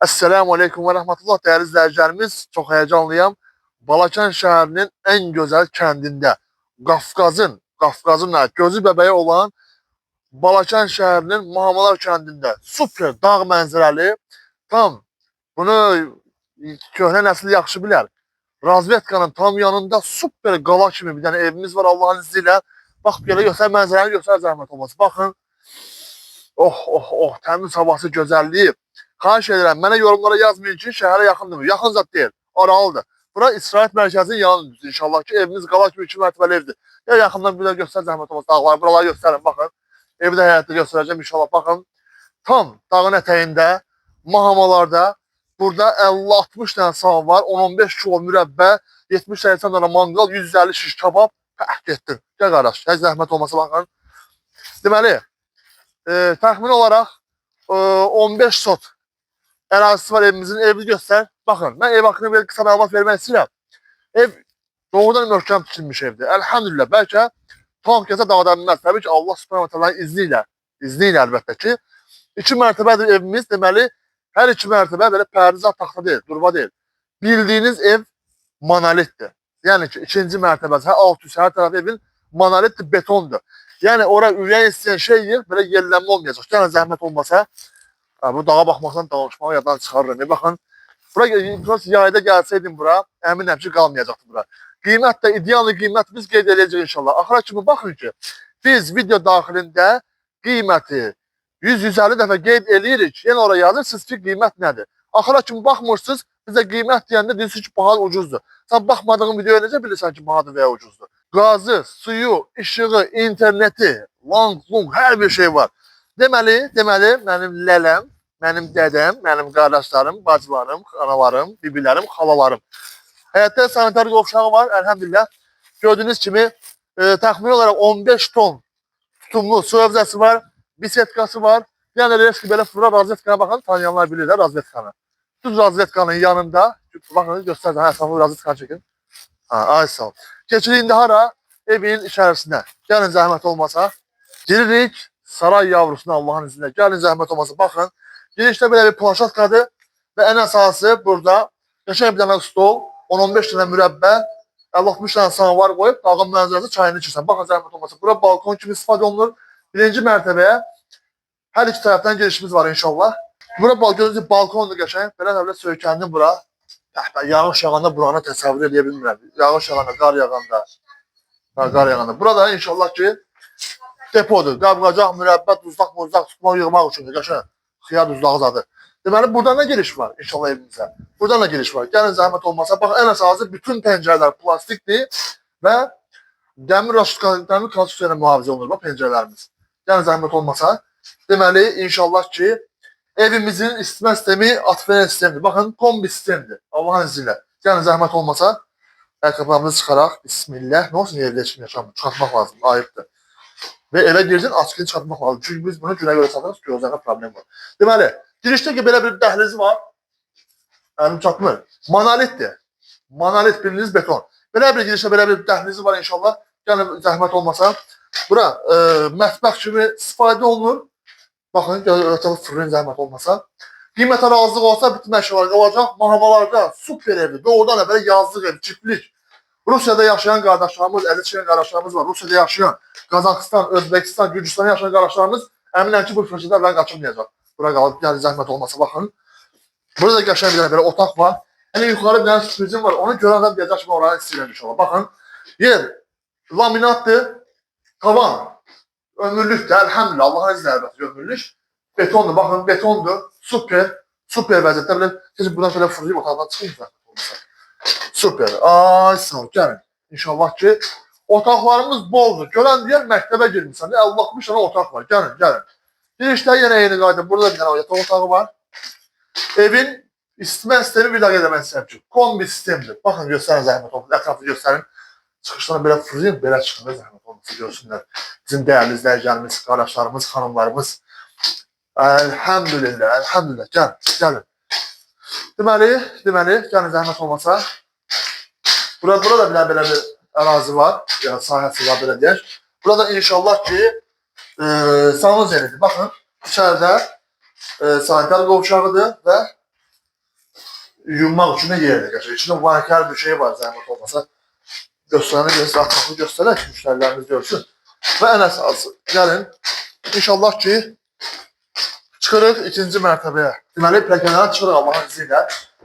Esselamu Aleyküm ve Rahmetullah değerli izleyicilerimiz. Çok heyecanlıyım. Balakən şəhərinin en güzel kəndində, Qafqazın gözü bebeği olan Balakən şəhərinin Muhamalar kəndində super dağ mənzərəli, tam bunu köhnə nəsil yaxşı bilər. Razvedkanın tam yanında super qala kimi bir dənə evimiz var Allah'ın izniyle. Bax belə göstər mənzərəni göstər zəhmət olması. Baxın. Oh, təmiz havası, gözəlliyi. Xahiş edirəm, mənə yorumlara yazmayın ki, şəhərə yaxındır. Yaxın zat deyil, aralıdır. Bura istirahət mərkəzinin yanıdır. İnşallah ki, evimiz qala kimi 2 mərtəbəli evdir. Ya yaxından bir də göstər zəhmət olmasa dağları, buraları göstərin, baxın. Evi də həyatda göstərəcəm inşallah, baxın. Tam dağın ətəyində, mahamalarda, burada 50-60 dənə sağ var, 10-15 kilo mürəbbə, 70-80 dənə manqal, 150 şiş kabab, getdir. Gəl qardaş, heç zəhmət olmasa baxın. Deməli, təxmin olaraq 15 sot ərazisi var evimizin, evi göstər. Baxın, mən ev haqqında bir qısa məlumat vermək istəyirəm. Ev doğrudan möhkəm tikilmiş evdir. Elhamdülillah, bəlkə tam kəsə dağıda bilməz. Təbii ki, Allah subhanahu ta'ala izni ilə əlbəttə ki. 2 mərtəbədir evimiz, deməli, hər 2 mərtəbə belə pərdizat taxta deyil, durba deyil. Bildiyiniz ev monolitdir. Yəni ki, 2-ci mərtəbəsi, alt üst, hər tərəf evin monolitdir, betondur. Yəni, ora ürəyin istəyən şey yığ, belə yerlənmə olmayacaq. Yəni, zəhmət olmasa, bu dağa baxmaqdan danışmağı yaddan çıxarırım. Baxın, bura yayda gəlsəydim bura, əminəm ki, qalmayacaqdı bura. Qiymət də, ideal qiymət biz qeyd edəcəyik inşallah. Axıra kimi baxın ki, biz video daxilində qiyməti 100-150 dəfə qeyd edirik. Yəni, oraya yazırsınız ki, qiymət nədir? Axıra kimi baxmırsınız, bizə qiymət deyəndə deyirsiniz ki, baha ucuzdur. Sən baxmadığın videoya necə bilirsən ki, bahadır və ya ucuzdur? Qazı, suyu, işığı, interneti, long, hər bir şey var. Deməli, mənim lələm, mənim dədəm, mənim qardaşlarım, bacılarım, analarım, bibilərim, xalalarım. Həyətdə sanitar qovşağı var, əlhəmdülillah. Gördüyünüz kimi, təxmin olaraq 15 ton tutumlu su övzəsi var, bisetkası var. Yəni, reski belə fırla razvetkana baxın, tanıyanlar bilirlər razvetkanı. Düz razvetkanın yanında, baxın, göstərdim, hə, razvetkanı çəkin. Ay sağ ol. Keçirik indi hara? Evin içərisinə. Gəlin zəhmət olmasa. Giririk saray yavrusuna Allah'ın izniyle. Gəlin zəhmət olmasa. Baxın. Girişdə belə bir planşatkadır. Və ən əsası burada qəşəng bir dənə stol, 10-15 dənə mürəbbə, 50-60 dənə samovar qoyub, dağın mənzərəsi çayını içirsən. Baxın zəhmət olmasa. Bura balkon kimi istifadə olunur. Birinci mərtəbəyə hər iki tərəfdən girişimiz var inşallah. Bura balkondur qəşəng. Belə söykəndim bura. Yağış yağanda buranı təsəvvür edə bilmirəm. Yağış yağanda, qar yağanda. Burada inşallah ki, depodur. Qabqacaq, mürəbbə, duzlaq tutmaq, yığmaq üçündür. Qəşəng, xiyar duzlağı zadı. Deməli, buradan da giriş var inşallah evimizə. Buradan da giriş var. Gəlin zəhmət olmasa. Bax, ən əsası bütün pəncərələr plastikdir və dəmir konstruksiya ilə mühafizə olunur pəncərələrimiz. Gəlin zəhmət olmasa. Deməli, inşallah ki, evimizin isitmə sistemi atfəyə sistemidir. Baxın, kombi sistemidir. Allah'ın izniyle. Yəni zəhmət olmasa, ayaqqabılarımızı çıxaraq, bismillah, nə olsun evdə içim yaşamır, çıxartmaq lazım, ayıbdır. Və evə girdin, açıqını çıxartmaq lazım. Çünki biz bunu günə görə satırız, gözlərində problem var. Deməli, girişdə ki, belə bir dəhlizi var. Əlim çatmır. Monolitdir. Monolit, biliniz beton. Belə bir girişdə belə bir dəhlizi var inşallah. Yəni zəhmət olmasa. Bura mətbəx kimi istifadə olunur. Baxın, fırın zəhmət olmasa. Qiymətə razılıq olsa bütün əşyalar qalacaq. Mahamalarda super evdir. Doğrudan belə yazlıq ev, çiftlik. Rusiyada yaşayan qardaşlarımız, əli çıxan qardaşlarımız var. Rusiyada yaşayan, Qazaxıstan, Özbəkistan, Gürcüstan yaşayan qardaşlarımız əminəm ki, bu fürsətlər bəni qaçırmayacaq. Bura qalıb, yəni zəhmət olmasa baxın. Burada da qəşəng bir belə otaq var. Yəni yuxarı bir dənə sürprizim var. Onu görən adam deyəcək ki, mən oranı istəyirəm inşallah. Baxın, yer laminatdır, tavan. Ömürlükdür, əlhəmdülillah, Allah'ın izniyle əlbəttə ömürlük. Betondur, baxın, betondur, super vəziyyətdə. Belə, buradan şöyle fırlayıb otaqdan çıxayım da. Super, ay sağ ol, gəlin. İnşallah ki, otaqlarımız boldur. Görən deyər, məktəbə girmişsən, 50-60 tane otaq var, gəlin. Girişdə yenə eyni qayda, burada bir dənə yataq otağı var. Evin isitmə sistemi bir daha eləmək istəyəm ki, kombi sistemidir. Baxın, göstərin zəhmət olsun, ətrafı göstərin. Çıxışdan belə fırlayın, belə çıxın da zəhmət olması görsünlər. Bizim dəyərli izləyicilərimiz, qardaşlarımız, xanımlarımız. Əlhəmdülillah, gəlin. Deməli, gəlin zəhmət olmasa. Burada da belə bir ərazi var, yəni sahəsi var, belə deyək. Burada inşallah ki, sanız yeridir. Baxın, içəridə sanitar qovşağıdır və yummaq üçün də yerdir qəşəng. İçində vankar bir şey var zəhmət olmasa. Göstərəni atmaqlı göstərək ki, müştərilərimiz görsün. Və ən əsası, gəlin, inşallah ki, çıxırıq ikinci mərtəbəyə. Deməli, pilləkənlərdən çıxırıq Allahın izi ilə.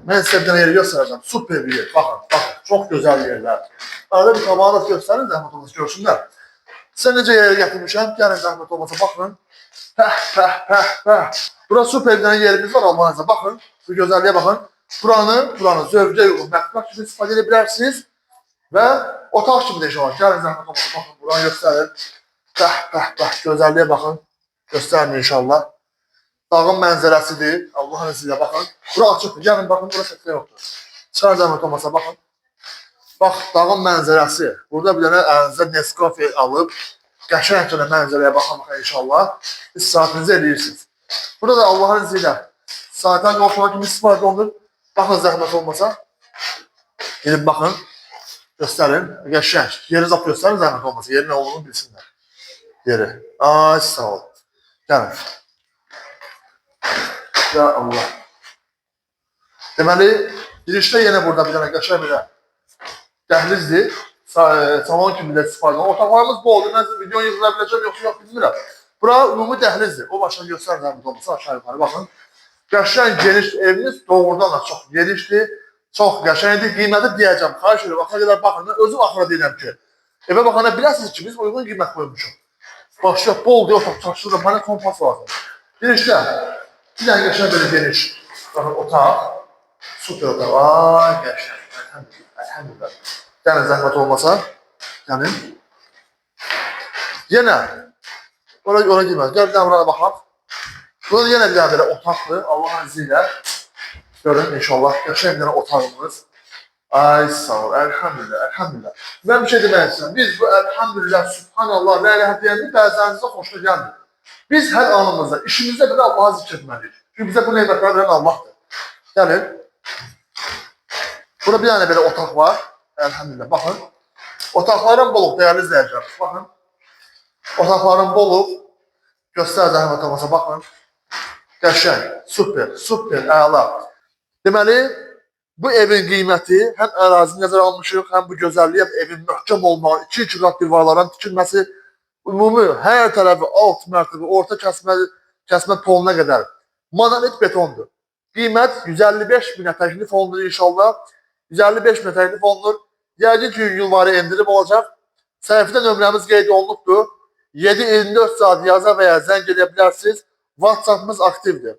Mən sizə bir dənə yeri göstərəcəm. Super bir yer. Baxın, baxın. Çox gözəl yerlər. Arada bir tabağı da göstərin, zəhmət olmasa görsünlər. Sizə necə yeri gətirmişəm? Gəlin, zəhmət olmasa baxın. Bura super bir dənə yerimiz var Allahın izniyle. Baxın, bu gözəlliyə baxın. Buranı zövcə uyğun mətbəx kimi istifadə edə bilərsiniz. Və otaq kimi də var. Gəlin, zəhmət olmasa baxın. Buranı göstərin. Gözəlliyə baxın. Göstərin inşallah. Dağın mənzərəsidir. Allahın izniyle baxın. Bura açıqdır. Gəlin, baxın, bura şəklə yoxdur. Çıxar zəhmət olmasa baxın. Bax, dağın mənzərəsi. Burada bir dənə əlinizə Nescafe alıb, qəşəng mənzərəyə baxın inşallah. İstirahətinizi edirsiniz. Burada da Allahın izniyle saatən qovşamaq kimi istifadə olunur. Baxın, zəhmət olmasa. Gelin baxın. Göstərin. Qəşəng. Yeri zap göstərin, zəhmət olmasa. Yerin nə olduğunu bilsinlər. Yeri. Ay, sağ ol. Gəlin. Ya Allah. Deməli, girişdə yenə burada bir dənə qəşəng bir dəhlizdir. Salon kimi də istifadə olunur. Otaqlarımız bu oldu. Mən siz videonu yığıla biləcəm, yoxsa yox bilmirəm. Bura ümumi dəhlizdir. O başına göstərin zəhmət olmasa aşağı yuxarı. Baxın. Qəşəng geniş eviniz doğrudan da çox genişdir. Çox qəşəngdir. Qiyməti deyəcəm. Xahiş edirəm. Baxana qədər baxın. Özüm axıra deyirəm ki, evə baxana biləsiniz ki, biz uyğun qiymət qoymuşuq. Başqa bol deyə otaq çarşıda mənə kompas lazım. Girişdə bir dənə qəşəng belə geniş. Baxın, otaq. Super otaq. Ay, qəşəng. Əlhəmdülillah. Yəni zəhmət olmasa, yəni. Yenə, ora girməz. Gəl bir dənə buraya baxaq. Burada yenə bir dənə belə otaqdır, Allahın izi ilə. Görün, inşallah, qəşəng bir dənə otağımız. Ay, sağ ol, əlhəmdülillah, əlhəmdülillah. Mən bir şey demək istəyirəm. Biz bu əlhəmdülillah, subhanallah, rəyələhət deyəndə bəzənizə xoşuna gəlmir. Biz hər anımızda, işimizdə belə Allah'a zikr etməliyik. Çünki bizə bu neymətləri verən Allahdır. Gəlin. Burada bir dənə belə otaq var. Əlhəmdülillah, baxın. Otaqların boluq, dəyərli izləyicilərimiz, baxın. Otaqların boluq. Göstər zəhmət olmasa, baxın. Qəşəng, super, super, əla. Deməli, bu evin qiyməti həm ərazini nəzərə almışıq, həm bu gözəlliyi, həm evin möhkəm olmağı, 2 qat divarların tikilməsi, ümumi hər tərəfi alt mərtəbə, orta kəsmə tonuna qədər monolit betondur. Qiymət 155 minə təklif olunur inşallah. 155 minə təklif olunur. Yəqin ki, yılvari endirim olacaq. Səhifədə nömrəmiz qeyd olunubdur. 7-24 saat yaza və ya zəng edə bilərsiniz. WhatsApp'ımız aktivdir.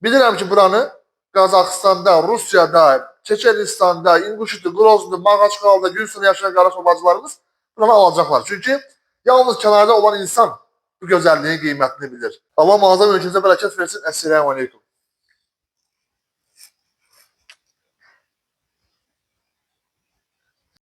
Bilirəm ki, buranı Qazaxıstanda, Rusiyada, Çeçenistanda, İnguşetdə, Grozny'da, Mağaçqalda, Gülsün'də yaşayan qardaş bacılarımız buranı alacaqlar. Çünki yalnız kənarda olan insan bu gözəlliyin qiymətini bilir. Allah muazzam ülkənizə bərəkət versin. Esselamu aleyküm.